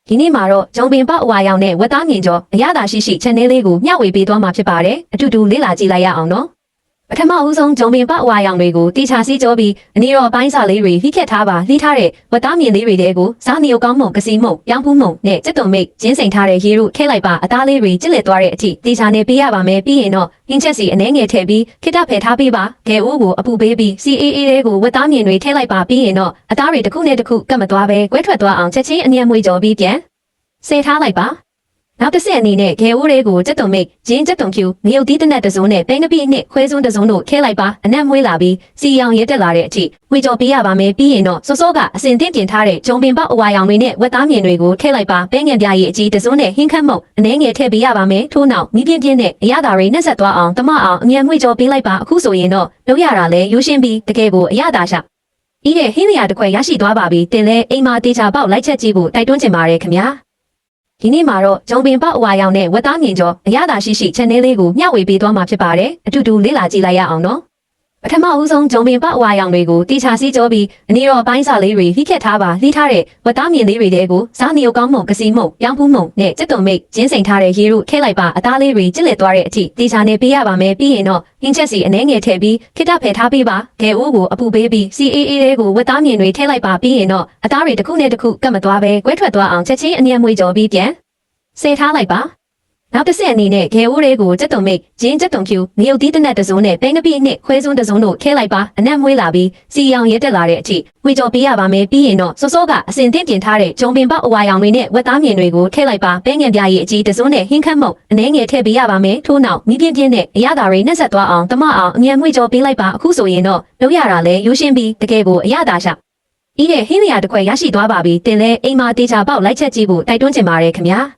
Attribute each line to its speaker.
Speaker 1: ဒီနေ့မှာတော့ဂျုံပင်ပေါက်အဝါရောင်နဲ့ဝက်သားမြင်ကျော်အရသာရှိ channel လေးကိုမျှဝေပေးသွားမှာဖြစ်ပါတယ်အတူတူလေ့လာကြည့်လိုက်ရအောင်နော်ပထမဦးဆုံးဂျုံပင်ပေါက်အဝါရောင်တွေကိုတေချာစီးကြောပြီးအနေတော်ပိုင်းစာလေးတွေလှိခက်ထားပါလှိထားတဲ့ဝက်သားမြင်လေးတွေတဲကိုစားနေုံကောင်းမုံကစီမုံရောင်ဖူးမုံနဲ့စက်သွံမိတ်ကျင်းစိန်ထားတဲ့ရေတို့ထည့်လိုက်ပါအသားလေးတွေကျစ်လက်သွားတဲ့အထိတေချာနေပေးရပါမယ်ပြီးရင်တော့ဟင်းချက်စီအနှဲငယ်ထည့်ပြီးခိတဖယ်ထားပေးပါဂဲအိုးကိုအပူပေးပြီး CAA တွေကိုဝက်သားမြင်တွေထည့်လိုက်ပါပြီးရင်တော့အသားတွေတစ်ခုနဲ့တစ်ခုကတ်မသွားပဲကွဲထွက်သွားအောင်ချက်ချင်းအညံ့မွေးကြောပြီးပြန်ဆယ်ထားလိုက်ပါနောက်တစ်ဆက်အနေနဲ့ဂဲအိုးတွေကိုစက်သွံမိတ်ဂျင်းစက်သွံဖြူငရုတ်သီးတစ်နက်တစ်စုံနဲ့ပိန်းတစ်ပြည့်နဲ့ခွဲစွန်းတစ်စုံတို့ထည့်လိုက်ပါအနက်မွေးလာပြီးစီရောင်ရဲတက်လာတဲ့အထိဝေကြော်ပေးရပါမယ်ပြီးရင်တော့စောစောကအစင်တင်တင်ထားတဲ့ဂျုံပင်ပေါက်အဝါရောင်တွေနဲ့ဝက်သားမြင်တွေကိုထည့်လိုက်ပါပဲငင်ပြားရည်အကြီးတစ်စုံနဲ့ဟင်းခတ်မုံအနှဲငယ်ထည့်ပေးရပါမယ်ထို့နောက်မိပြင်းပြင်းနဲ့အရသာတွေနှက်ဆက်သွားအောင်တမအောင်အမြန်မွေကြော်ပေးလိုက်ပါအခုဆိုရင်တော့လုပ်ရတာလဲရိုးရှင်းပြီးတကယ်ကိုအရသာရှဤတဲ့ဟင်းလျာတစ်ခွက်ရရှိသွားပါပြီတင်လဲအိမ်မှာတေချာပေါက်လိုက်ချက်ကြည့်ဖို့တိုက်တွန်းချင်ပါတယ်ခင်ဗျာဒီနေ့မှာတော့ဂျုံပင်ပေါက်အဝါရောင်နဲ့ဝက်သားမြင်ကျော်အရသာရှိ channel လေးကိုမျှဝေပေးသွားမှာဖြစ်ပါတယ်အတူတူလေ့လာကြည့်လိုက်ရအောင်နော်ပထမဦးဆုံးဂျုံပင်ပေါက်အဝါရောင်တွေကိုတေချာစီးကြောပြီးအနေတော်ပိုင်းစာလေးတွေလှိခက်ထားပါလှိထားတဲ့ဝက်သားမြင်လေးတွေတဲကိုစားနေုံကောင်းမုံကစီမုံရောင်ဖူးမုံနဲ့စက်သွံမိတ်ကျင်းစိန်ထားတဲ့ရေတို့ထည့်လိုက်ပါအသားလေးတွေကျစ်လက်သွားတဲ့အထိတေချာနေပေးရပါမယ်ပြီးရင်တော့ဟင်းချက်စီအနှဲငယ်ထည့်ပြီးခိတဖယ်ထားပေးပါဂဲအိုးကိုအပူပေးပြီး CAA တွေကိုဝက်သားမြင်တွေထည့်လိုက်ပါပြီးရင်တော့အသားတွေတစ်ခုနဲ့တစ်ခုကတ်မသွားပဲကွဲထွက်သွားအောင်ချက်ချင်းအညံ့မွေးကြောပြီးပြန်ဆယ်ထားလိုက်ပါနောက်တစ်ဆက်အနေနဲ့ဂဲအိုးတွေကိုစက်သွံမိတ်ဂျင်းစက်သွံဖြူငရုတ်သီးတစ်နက်တစ်စုံနဲ့ပိန်းတစ်ပြည့်နဲ့ခွဲစွန်းတစ်စုံတို့ထည့်လိုက်ပါအနက်မွေးလာပြီးစီရောင်ရဲတက်လာတဲ့အထိဝေကြော်ပေးရပါမယ်ပြီးရင်တော့စောစောကအစင်တင်တင်ထားတဲ့ဂျုံပင်ပေါက်အဝါရောင်တွေနဲ့ဝက်သားမြင်တွေကိုထည့်လိုက်ပါပဲငင်ပြားရည်အကြီးတစ်စုံနဲ့ဟင်းခတ်မုံအနှဲငယ်ထည့်ပေးရပါမယ်ထို့နောက်မိပြင်းပြင်းနဲ့အရသာတွေနှက်ဆက်သွားအောင်တမအောင်အမြန်မွေကြော်ပေးလိုက်ပါအခုဆိုရင်တော့လုပ်ရတာလဲရိုးရှင်းပြီးတကယ်ကိုအရသာရှဤတဲ့ဟင်းလျာတစ်ခွက်ရရှိသွားပါပြီတင်လဲအိမ်မှာတေချာပေါက်လိုက်ချက်ကြည့်ဖို့တိုက်တွန်းချင်ပါတယ်ခင်ဗျာ